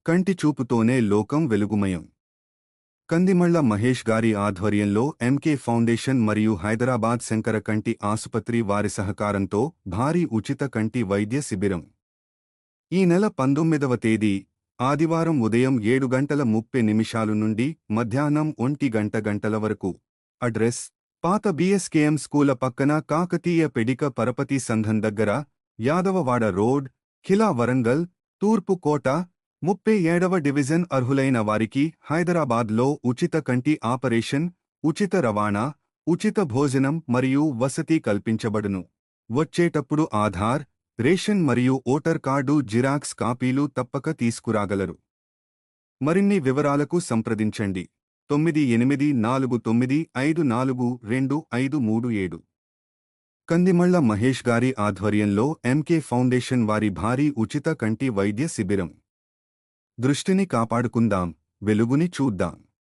కంటి చూపుతోనే లోకం వెలుగుమయం. కందిమళ్ల మహేష్ గారి ఆధ్వర్యంలో ఎంకే ఫౌండేషన్ మరియు హైదరాబాద్ శంకర కంటి ఆసుపత్రి వారి సహకారంతో భారీ ఉచిత కంటి వైద్య శిబిరం ఈ నెల 19వ తేదీ ఆదివారం ఉదయం 7:30 నుండి మధ్యాహ్నం 1 గంటల వరకు. అడ్రస్: పాత బీఎస్కేఎం స్కూల పక్కన కాకతీయ పెడిక పరపతి సంఘం దగ్గర, యాదవవాడ రోడ్, ఖిలా వరంగల్, తూర్పు కోట, 37వ డివిజన్. అర్హులైన వారికి హైదరాబాద్లో ఉచిత కంటి ఆపరేషన్, ఉచిత రవాణా, ఉచిత భోజనం మరియు వసతి కల్పించబడును. వచ్చేటప్పుడు ఆధార్, రేషన్ మరియు ఓటర్ కార్డు జిరాక్స్ కాపీలు తప్పక తీసుకురాగలరు. మరిన్ని వివరాలకు సంప్రదించండి 9849542537. కందిమళ్ల మహేష్ గారి ఆధ్వర్యంలో ఎంకే ఫౌండేషన్ వారి భారీ ఉచిత కంటి వైద్య శిబిరం. దృష్టిని కాపాడుకుందాం, వెలుగుని చూద్దాం.